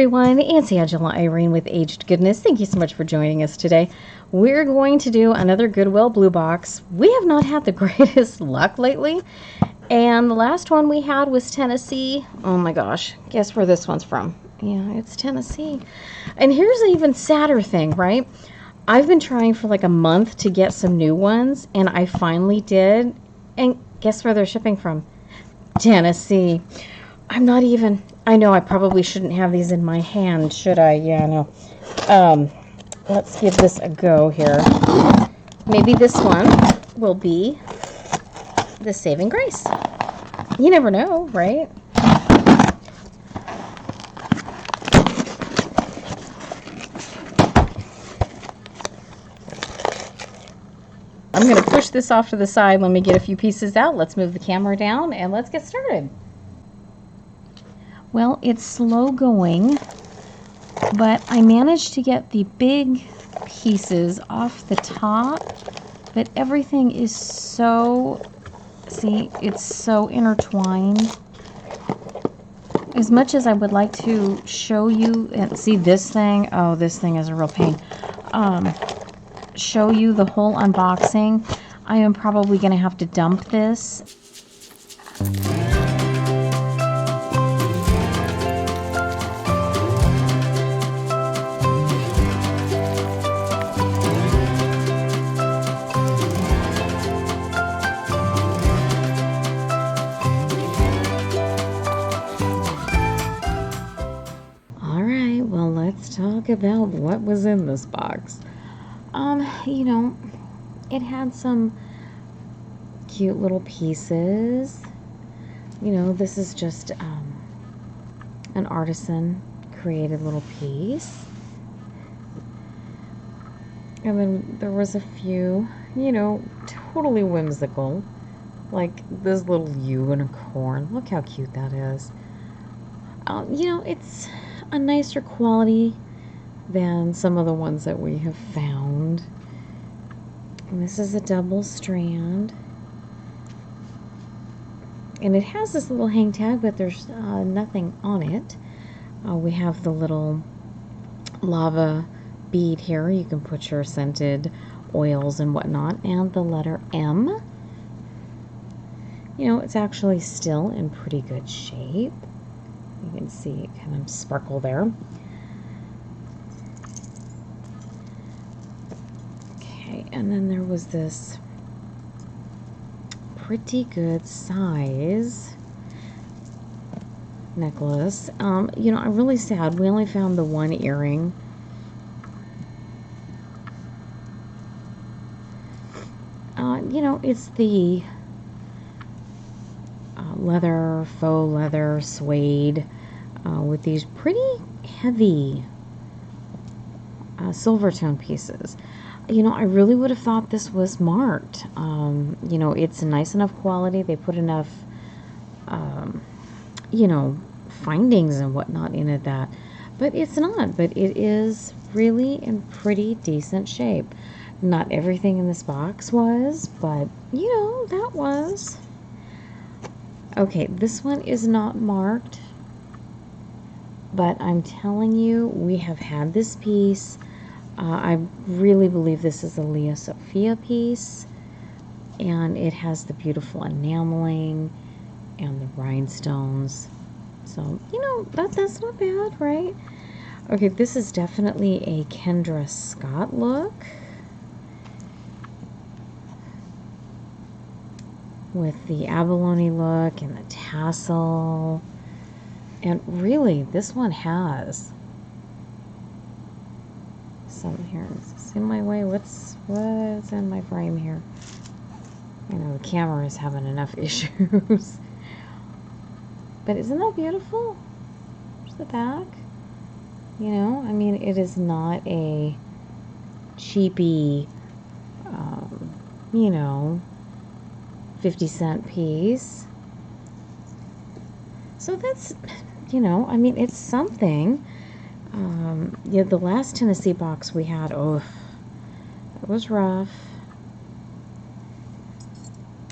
everyone, it's Angela Irene with Aged Goodness. Thank you so much for joining us today. We're going to do another Goodwill Blue Box. We have not had the greatest luck lately, and the last one we had was Tennessee. Oh my gosh, guess where this one's from? Yeah, it's Tennessee. And here's an even sadder thing, right? I've been trying for like a month to get some new ones, and I finally did. And guess where they're shipping from? Tennessee. I'm not even... I know I probably shouldn't have these in my hand, should I? Yeah, I know. Let's give this a go here. Maybe this one will be the saving grace. You never know, right? I'm going to push this off to the side. Let me get a few pieces out. Let's move the camera down and let's get started. Well, it's slow going, but I managed to get the big pieces off the top, but everything is so, see, it's so intertwined. As much as I would like to show you, and see this thing, oh, this thing is a real pain, show you the whole unboxing, I am probably going to have to dump this. Let's talk about what was in this box. You know, it had some cute little pieces. You know, this is just an artisan created little piece. And then there was a few, you know, totally whimsical, like this little unicorn. Look how cute that is. You know, it's a nicer quality than some of the ones that we have found. And this is a double strand. And it has this little hang tag, but there's nothing on it. We have the little lava bead here. You can put your scented oils and whatnot. And the letter M. You know, it's actually still in pretty good shape. You can see it kind of sparkle there. Okay, and then there was this pretty good size necklace. You know, I'm really sad. We only found the one earring. You know, it's the leather, faux leather, suede, with these pretty heavy silver tone pieces. You know, I really would have thought this was marked. You know, it's nice enough quality. They put enough, you know, findings and whatnot in it that, but it's not. But it is really in pretty decent shape. Not everything in this box was, but, you know, that was. Okay, this one is not marked, but I'm telling you, we have had this piece. I really believe this is a Leah Sophia piece, and it has the beautiful enameling and the rhinestones. So, you know, that's not bad, right? Okay, this is definitely a Kendra Scott look, with the abalone look and the tassel. And really, this one has some here. Is this in my way? What's in my frame here? I know the camera is having enough issues. But isn't that beautiful? There's the back. You know, I mean, it is not a cheapy, you know, 50-cent piece. So that's, you know, I mean, it's something. Yeah, the last Tennessee box we had, oh, it was rough.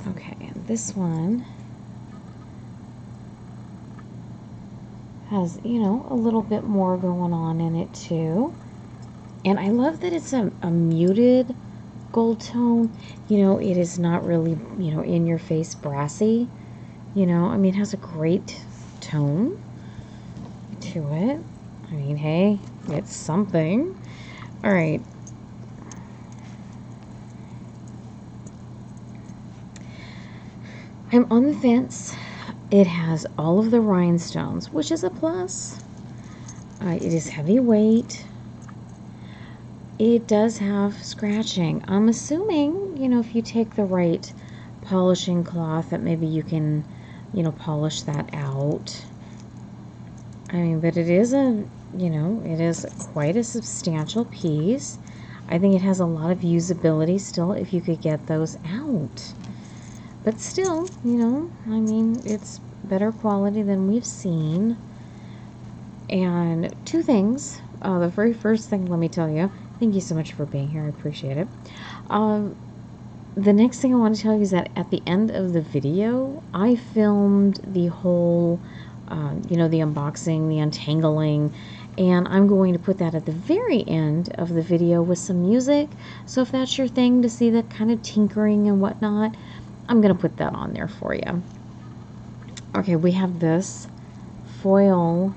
Okay, and this one Has, you know, a little bit more going on in it too. And I love that it's a muted gold tone. You know, it is not really, you know, in your face brassy. You know, I mean, it has a great tone to it. I mean, hey, it's something. All right. I'm on the fence. It has all of the rhinestones, which is a plus. It is heavyweight. It does have scratching. I'm assuming, you know, if you take the right polishing cloth, that maybe you can, you know, polish that out. I mean, but it is a, you know, it is quite a substantial piece. I think it has a lot of usability still if you could get those out. But still, you know, I mean, it's better quality than we've seen. And two things. The very first thing, let me tell you, thank you so much for being here. I appreciate it. The next thing I want to tell you is that at the end of the video, I filmed the whole, you know, the unboxing, the untangling, and I'm going to put that at the very end of the video with some music. So if that's your thing to see the kind of tinkering and whatnot, I'm going to put that on there for you. Okay, we have this foil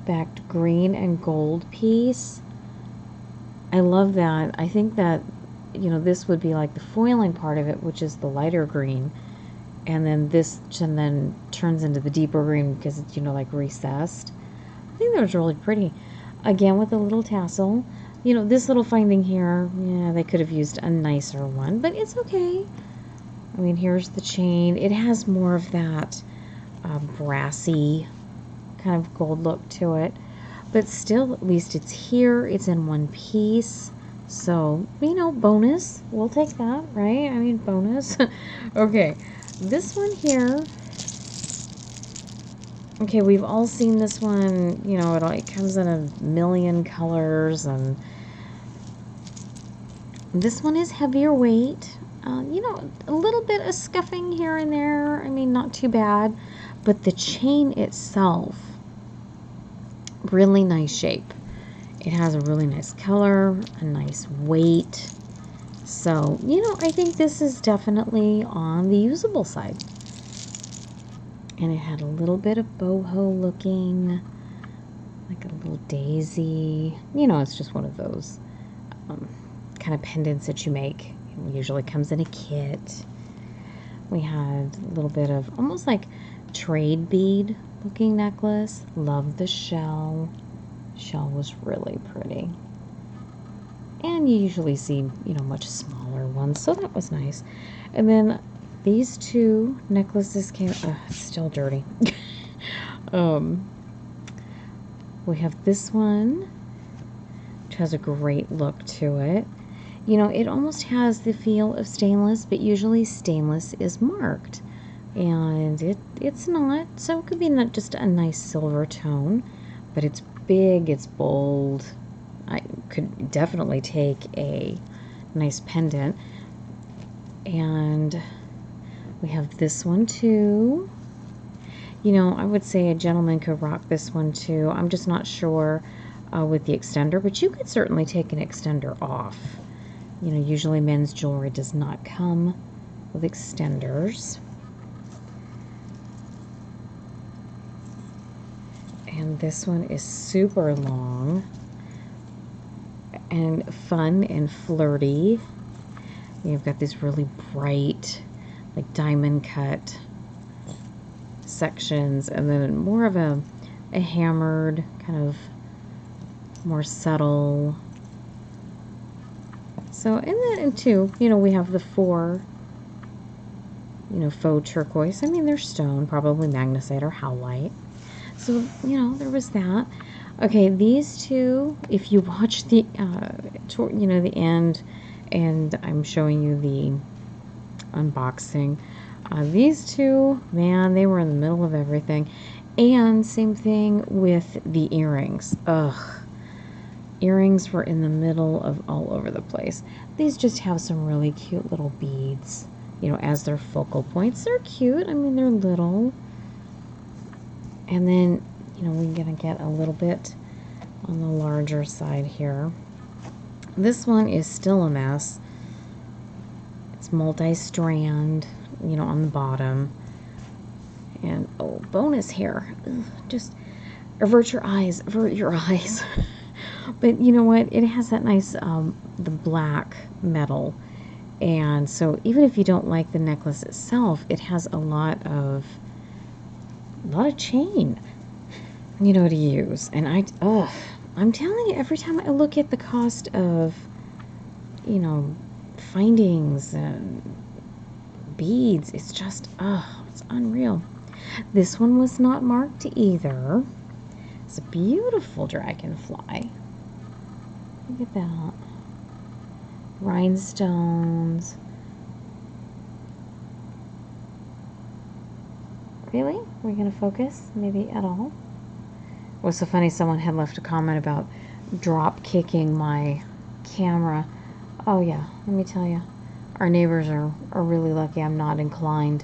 backed green and gold piece. I love that. I think that, you know, this would be like the foiling part of it, which is the lighter green, and then this and then turns into the deeper green because it's, you know, like recessed. I think that was really pretty. Again, with a little tassel. You know, this little finding here, yeah, they could have used a nicer one, but it's okay. I mean, here's the chain. It has more of that brassy kind of gold look to it, but still, at least it's here. It's in one piece. So, you know, bonus. We'll take that, right? I mean, bonus. Okay, this one here. Okay, we've all seen this one. You know, it comes in a million colors, and this one is heavier weight. You know, a little bit of scuffing here and there. I mean, not too bad. But the chain itself, really nice shape. It has a really nice color, a nice weight. So, you know, I think this is definitely on the usable side. And it had a little bit of boho looking, like a little daisy. You know, it's just one of those kind of pendants that you make. It usually comes in a kit. We had a little bit of almost like trade bead looking necklace. Love the shell. Shell was really pretty. And you usually see, you know, much smaller ones, so that was nice. And then these two necklaces came, it's still dirty. We have this one, which has a great look to it. You know, it almost has the feel of stainless, but usually stainless is marked. And it's not, so it could be not just a nice silver tone, but it's big, it's bold. I could definitely take a nice pendant. And we have this one too. You know, I would say a gentleman could rock this one too. I'm just not sure with the extender, but you could certainly take an extender off. You know, usually men's jewelry does not come with extenders. And this one is super long and fun and flirty. You've got these really bright, like diamond cut sections, and then more of a hammered, kind of more subtle. So, and then too, you know, we have the four, you know, faux turquoise. I mean, they're stone, probably magnesite or howlite. So, you know, there was that. Okay, these two, if you watch the, you know, the end, and I'm showing you the unboxing, these two, man, they were in the middle of everything. And same thing with the earrings. Ugh. Earrings were in the middle of all over the place. These just have some really cute little beads, you know, as their focal points. They're cute. I mean, they're little. And then, you know, we're going to get a little bit on the larger side here. This one is still a mess. It's multi-strand, you know, on the bottom. And, oh, bonus hair. Ugh, just avert your eyes, avert your eyes. But you know what? It has that nice, the black metal. And so even if you don't like the necklace itself, it has a lot of chain, you know, to use. And I'm telling you, every time I look at the cost of, you know, findings and beads, it's just, it's unreal. This one was not marked either. It's a beautiful dragonfly. Look at that. Rhinestones. Really? We're going to focus? Maybe at all? It was so funny, someone had left a comment about drop kicking my camera. Oh yeah, let me tell you. Our neighbors are really lucky I'm not inclined.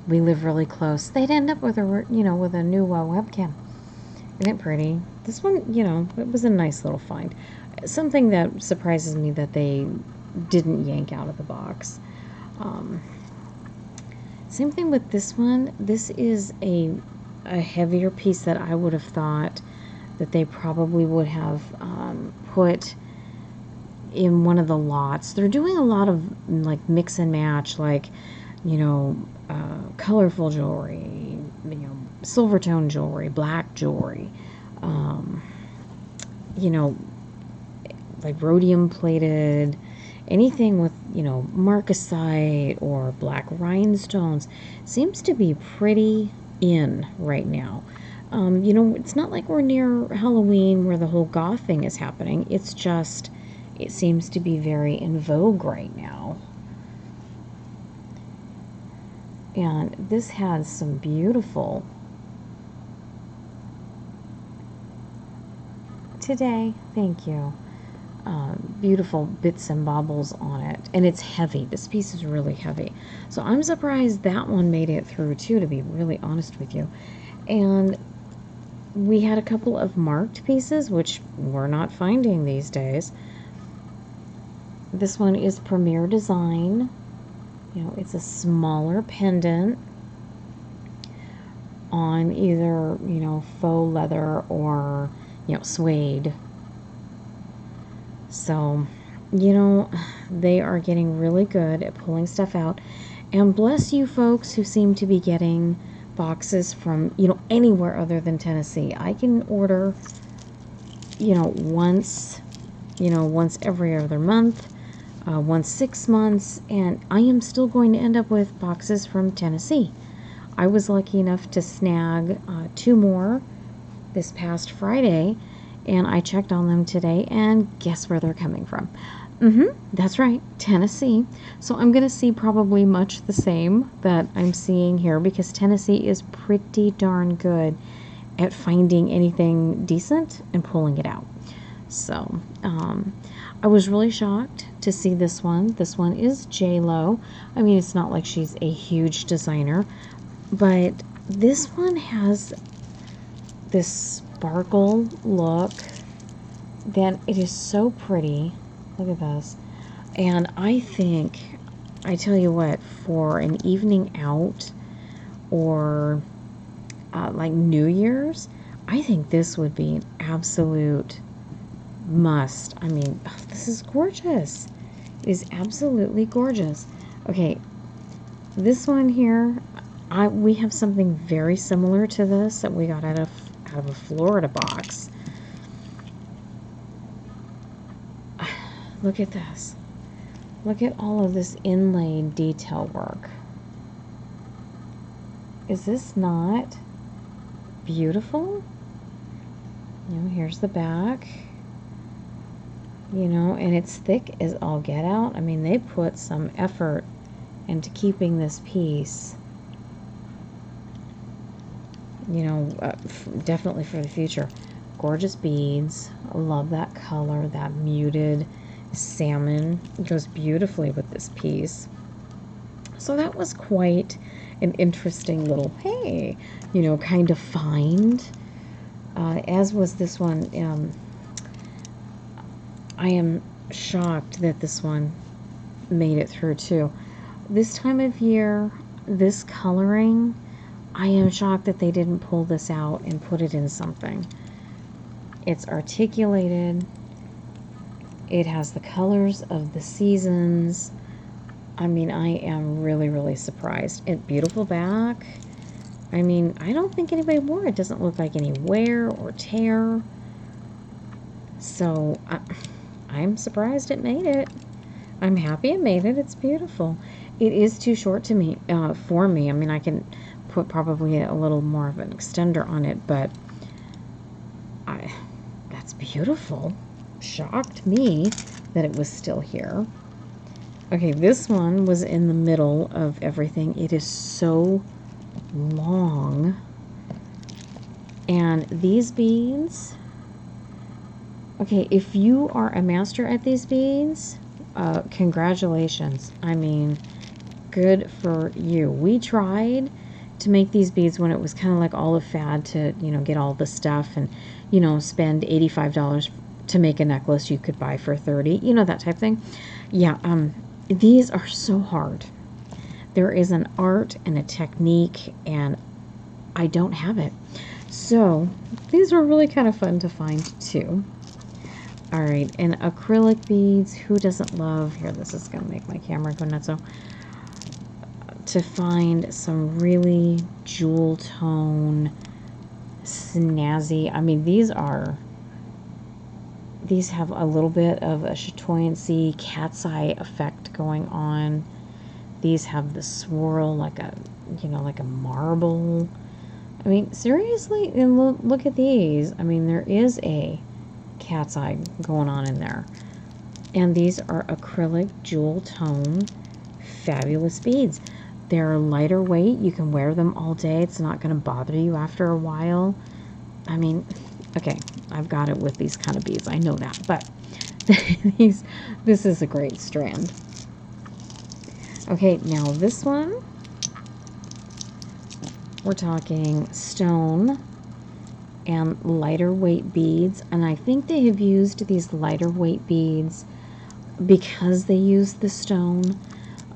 We live really close. They'd end up with a, you know, with a new webcam. Isn't it pretty? This one, you know, it was a nice little find. Something that surprises me that they didn't yank out of the box. Same thing with this one. This is a heavier piece that I would have thought that they probably would have put in one of the lots. They're doing a lot of like mix and match, like, you know, colorful jewelry, you know, silver tone jewelry, black jewelry, you know, like rhodium plated, anything with, you know, marcasite or black rhinestones seems to be pretty in right now. You know, it's not like we're near Halloween where the whole goth thing is happening. It's just, it seems to be very in vogue right now. And this has some beautiful, today, thank you, beautiful bits and bobbles on it. And it's heavy. This piece is really heavy. So I'm surprised that one made it through too, to be really honest with you. And we had a couple of marked pieces, which we're not finding these days. This one is Premier Design. You know, it's a smaller pendant on either, you know, faux leather or, you know, suede. So, you know, they are getting really good at pulling stuff out. And bless you folks who seem to be getting boxes from, you know, anywhere other than Tennessee. I can order, you know, once every other month. Once 6 months, and I am still going to end up with boxes from Tennessee. I was lucky enough to snag 2 more this past Friday, and I checked on them today, and guess where they're coming from? That's right, Tennessee. So I'm going to see probably much the same that I'm seeing here, because Tennessee is pretty darn good at finding anything decent and pulling it out. So, I was really shocked to see this one. This one is J-Lo. I mean, it's not like she's a huge designer, but this one has this sparkle look that it is so pretty. Look at this. And I think, I tell you what, for an evening out or like New Year's, I think this would be an absolute must. I mean, this is gorgeous. It is absolutely gorgeous. Okay, this one here, we have something very similar to this that we got out of a Florida box. Look at this. Look at all of this inlaid detail work. Is this not beautiful? You know, here's the back. You know, and it's thick as all get out. I mean, they put some effort into keeping this piece, you know, definitely for the future. Gorgeous beads. I love that color, that muted salmon. It goes beautifully with this piece. So that was quite an interesting little, hey, you know, kind of find. as was this one. I am shocked that this one made it through too. This time of year, this coloring, I am shocked that they didn't pull this out and put it in something. It's articulated. It has the colors of the seasons. I mean, I am really, really surprised. Beautiful back. I mean, I don't think anybody wore it. It doesn't look like any wear or tear. So, I'm surprised it made it. I'm happy it made it. It's beautiful. It is too short to me, for me. I mean, I can put probably a little more of an extender on it, but that's beautiful. Shocked me that it was still here. Okay, this one was in the middle of everything. It is so long. And these beads, okay, if you are a master at these beads, congratulations. I mean, good for you. We tried to make these beads when it was kind of like all a fad to, you know, get all the stuff and, you know, spend $85 to make a necklace you could buy for $30, you know, that type thing. Yeah, these are so hard. There is an art and a technique, and I don't have it. So these were really kind of fun to find too. All right, and acrylic beads, who doesn't love, here, this is gonna make my camera go nuts, so to find some really jewel tone, snazzy, I mean, these have a little bit of a chatoyancy, cat's eye effect going on. These have the swirl like a, you know, like a marble. I mean, seriously, and look at these. I mean, there is a cat's eye going on in there. And these are acrylic jewel tone, fabulous beads. They're lighter weight. You can wear them all day. It's not going to bother you after a while. I mean, okay, I've got it with these kind of beads. I know that, but this is a great strand. Okay, now this one, we're talking stone and lighter weight beads, and I think they have used these lighter weight beads because they use the stone,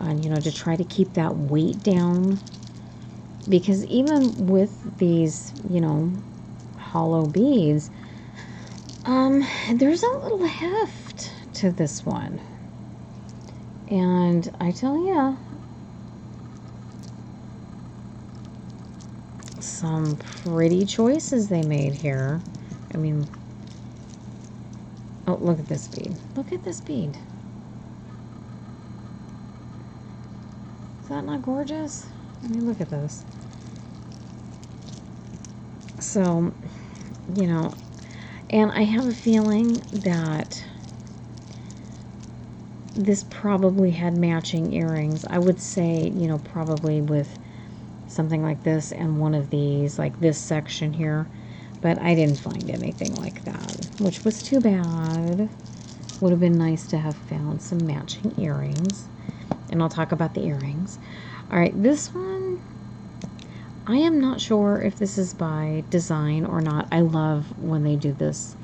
you know, to try to keep that weight down, because even with these, you know, hollow beads, there's a little heft to this one, and I tell ya, some pretty choices they made here. I mean, oh, look at this bead. Look at this bead. Is that not gorgeous? I mean, look at this. So, you know, and I have a feeling that this probably had matching earrings. I would say, you know, probably with something like this and one of these, like this section here, but I didn't find anything like that, which was too bad. Would have been nice to have found some matching earrings, and I'll talk about the earrings. All right, this one, I am not sure if this is by design or not. I love when they do this,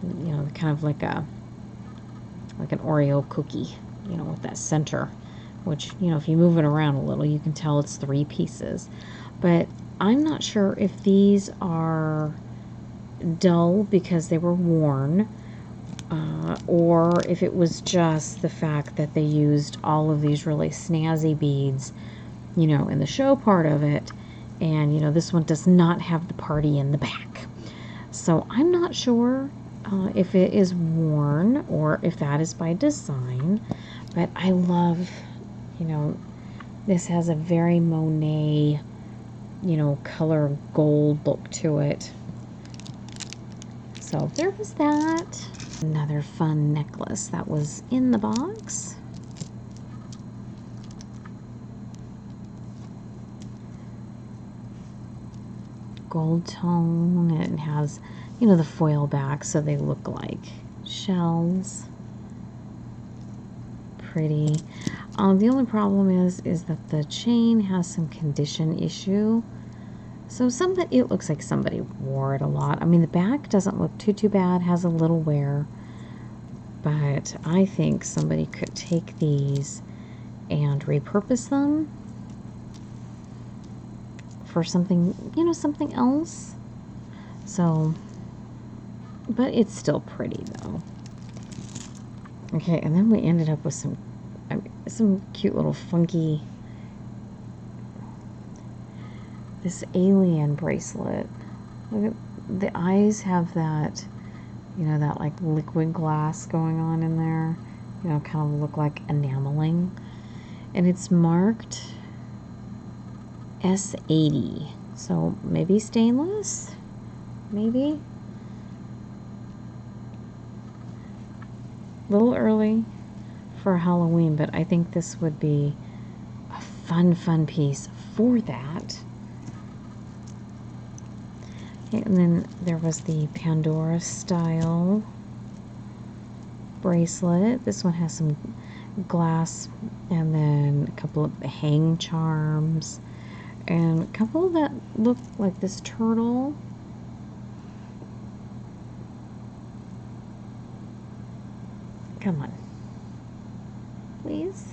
you know, kind of like an Oreo cookie, you know, with that center, which, you know, if you move it around a little, you can tell it's 3 pieces. But I'm not sure if these are dull because they were worn, or if it was just the fact that they used all of these really snazzy beads, you know, in the show part of it, and, you know, this one does not have the party in the back. So I'm not sure if it is worn or if that is by design, but I love, you know, this has a very Monet, you know, color gold look to it. So there was that. Another fun necklace that was in the box. Gold tone. It has, you know, the foil back, so they look like shells. Pretty. The only problem is that the chain has some condition issue. So it looks like somebody wore it a lot. I mean, the back doesn't look too bad, has a little wear, but I think somebody could take these and repurpose them for something, something else. So, but it's still pretty though. Okay, and then we ended up with some cute little funky, this alien bracelet. Look at the eyes, have that, that like liquid glass going on in there. Kind of look like enameling. And it's marked S80. So maybe stainless? Maybe? A little early for Halloween, but I think this would be a fun piece for that. Okay, and then there was the Pandora style bracelet. This one has some glass and then a couple of hang charms and a couple that look like this turtle. Come on, please.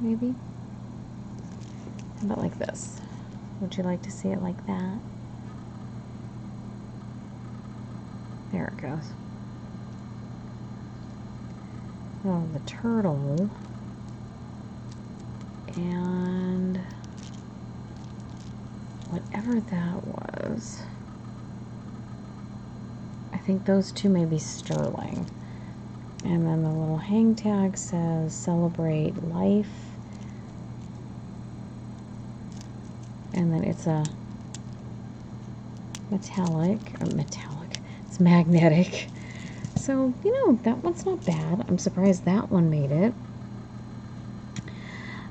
Maybe. How about like this? Would you like to see it like that? There it goes. Oh, the turtle. And whatever that was. I think those two may be sterling. And then the little hang tag says celebrate life. And then it's a metallic, it's magnetic. So, that one's not bad. I'm surprised that one made it.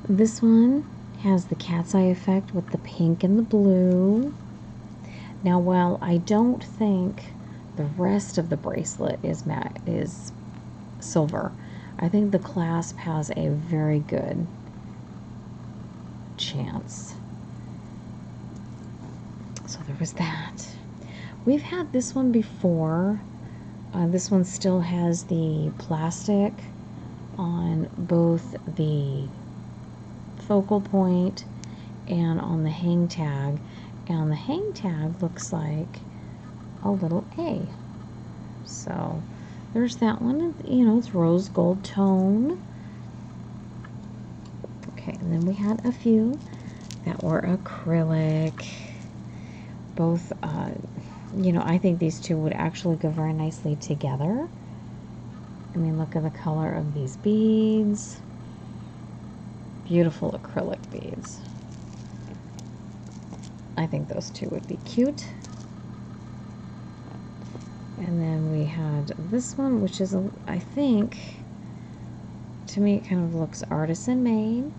This one has the cat's eye effect with the pink and the blue. Now, while I don't think the rest of the bracelet is silver, I think the clasp has a very good chance. So there was that. We've had this one before. This one still has the plastic on both the focal point and on the hang tag. And the hang tag looks like a little A. So there's that one. It's rose gold tone. Okay, and then we had a few that were acrylic. Both, I think these two would actually go very nicely together. I mean, look at the color of these beads. Beautiful acrylic beads. I think those two would be cute. And then we had this one, which is, I think, to me, it kind of looks artisan made.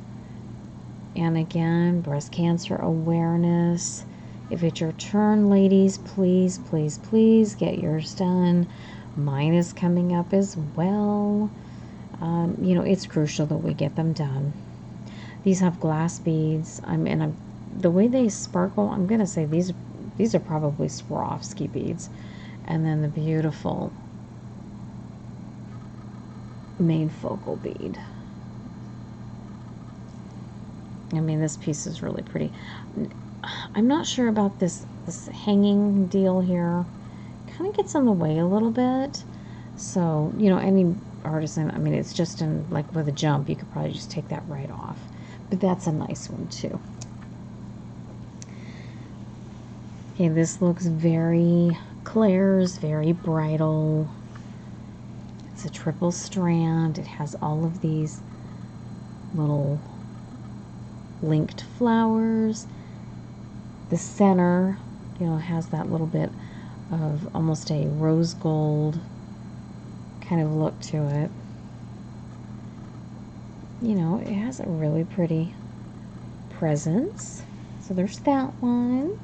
And again, breast cancer awareness. If it's your turn, ladies, please, please, please get yours done. Mine is coming up as well. It's crucial that we get them done. These have glass beads. The way they sparkle, I'm going to say these are probably Swarovski beads. And then the beautiful main focal bead. I mean, this piece is really pretty. I'm not sure about this hanging deal here. Kind of gets in the way a little bit. So, any artisan, it's just like with a jump, you could probably just take that right off. But that's a nice one too. Okay, this looks very Claire's, very bridal. It's a triple strand. It has all of these little linked flowers. The center, has that little bit of almost a rose gold kind of look to it. It has a really pretty presence. So there's that one.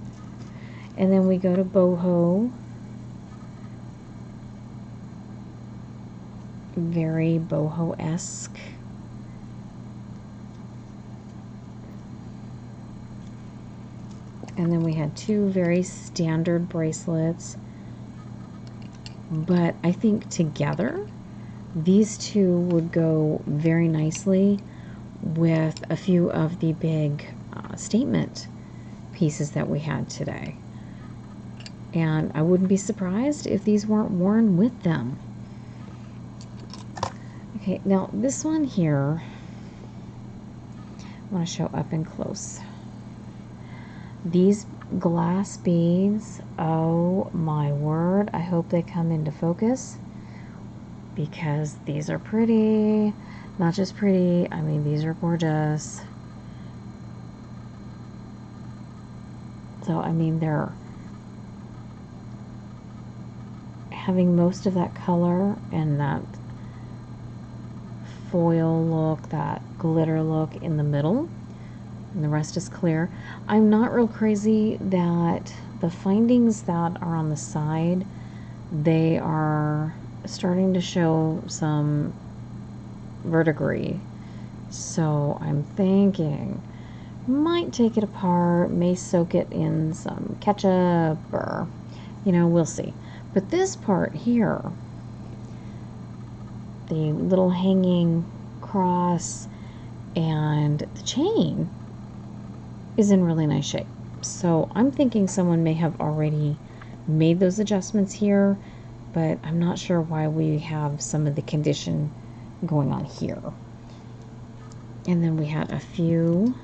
And then we go to boho. Very boho-esque. And then we had two very standard bracelets. But I think together, these two would go very nicely with a few of the big statement pieces that we had today. And I wouldn't be surprised if these weren't worn with them. Okay, now this one here, I want to show up and close. These glass beads, oh my word, I hope they come into focus because these are pretty. Not just pretty, I mean these are gorgeous. So I mean they're having most of that color and that foil look, that glitter look in the middle, and the rest is clear. I'm not real crazy that the findings that are on the side, they are starting to show some verdigris. So I'm thinking might take it apart, may soak it in some ketchup, or we'll see. But this part here, the little hanging cross and the chain is in really nice shape. So I'm thinking someone may have already made those adjustments here, but I'm not sure why we have some of the condition going on here. And then we had a few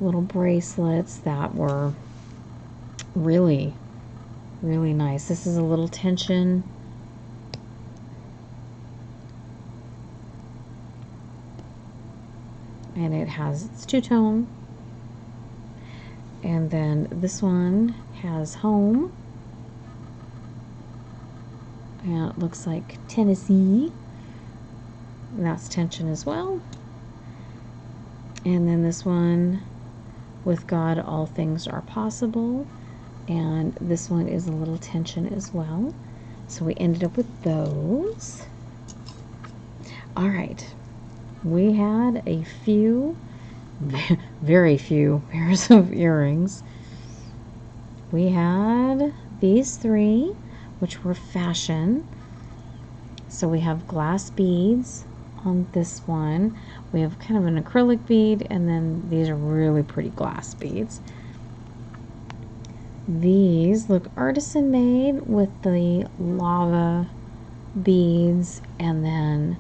little bracelets that were really, really nice. This is a little tension. And it's two-tone. And then this one has home. And it looks like Tennessee. And that's tension as well. And then this one, with God all things are possible. And this one is a little tension as well. So we ended up with those. All right. We had a few, very few pairs of earrings. We had these three, which were fashion. So we have glass beads on this one. We have kind of an acrylic bead, and then these are really pretty glass beads. These look artisan made with the lava beads, and then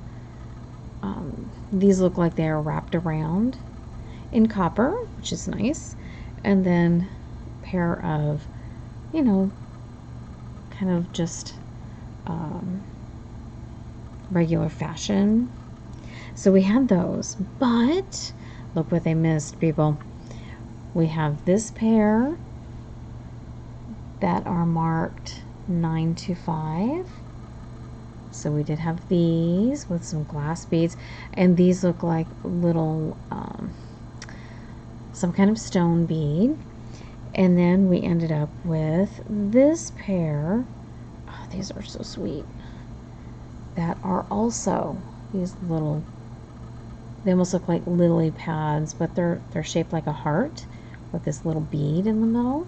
these look like they are wrapped around in copper, which is nice. And then a pair of, kind of just regular fashion. So we had those, but look what they missed, people. We have this pair that are marked 925. So we did have these with some glass beads, and these look like little, some kind of stone bead. And then we ended up with this pair. Oh, these are so sweet. That are also these little, they almost look like lily pads, but they're shaped like a heart with this little bead in the middle.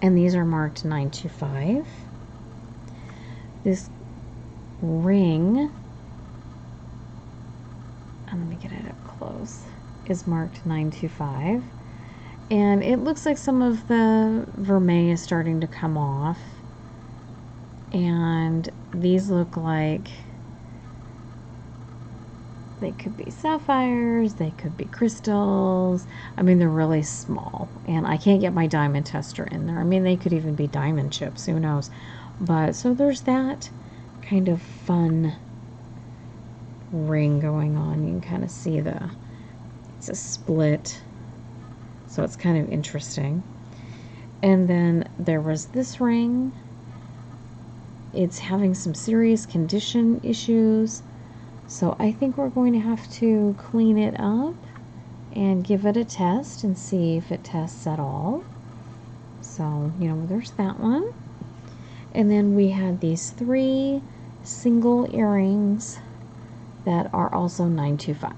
And these are marked 925. This ring, and let me get it up close, is marked 925. And it looks like some of the vermeil is starting to come off. And these look like they could be sapphires, they could be crystals. I mean, they're really small, and I can't get my diamond tester in there. I mean, they could even be diamond chips, who knows. But so there's that kind of fun ring going on. You can kind of see it's a split, so it's kind of interesting. And then there was this ring. It's having some serious condition issues, so I think we're going to have to clean it up and give it a test and see if it tests at all. So, there's that one. And then we had these three single earrings that are also 925.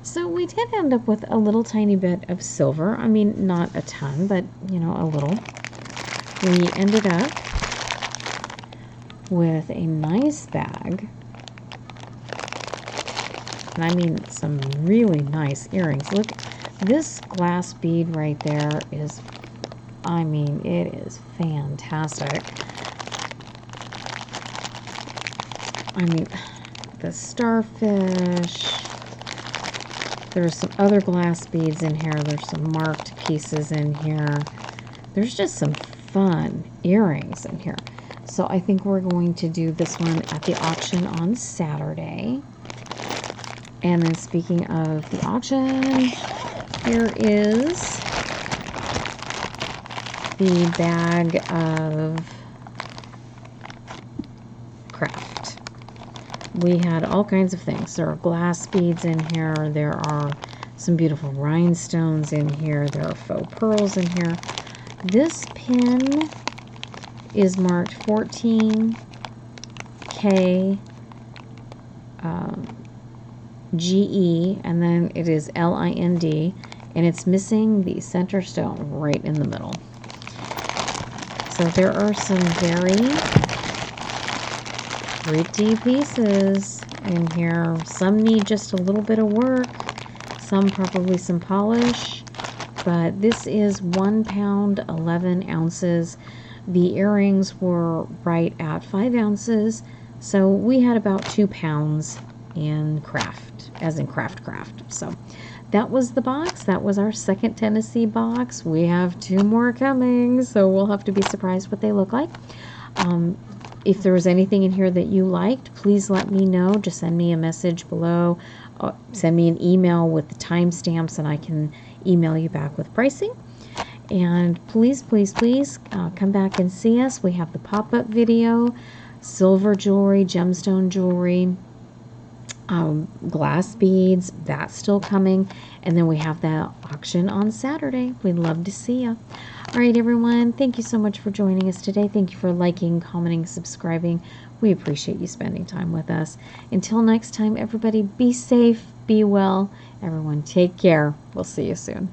So we did end up with a little tiny bit of silver. I mean, not a ton, but, you know, a little. We ended up with a nice bag. And I mean, some really nice earrings. Look, this glass bead right there is, I mean, it is fantastic. I mean, the starfish. There's some other glass beads in here. There's some marked pieces in here. There's just some fun earrings in here. So I think we're going to do this one at the auction on Saturday. And then speaking of the auction, here is the bag of craft. We had all kinds of things. There are glass beads in here. There are some beautiful rhinestones in here. There are faux pearls in here. This pin is marked 14K GE, and then it is LIND, and it's missing the center stone right in the middle. So there are some very pretty pieces in here. Some need just a little bit of work, some probably some polish, but this is 1 pound 11 ounces. The earrings were right at 5 ounces, so we had about 2 pounds in craft, as in craft. So that was the box. That was our second Tennessee box. We have 2 more coming, so we'll have to be surprised what they look like. If there was anything in here that you liked, please let me know. Just send me a message below. Send me an email with the timestamps, and I can email you back with pricing. And please, please, please come back and see us. We have the pop-up video, silver jewelry, gemstone jewelry, glass beads. That's still coming. And then we have that auction on Saturday. We'd love to see you. All right, everyone. Thank you so much for joining us today. Thank you for liking, commenting, subscribing. We appreciate you spending time with us. Until next time, everybody, be safe, be well. Everyone, take care. We'll see you soon.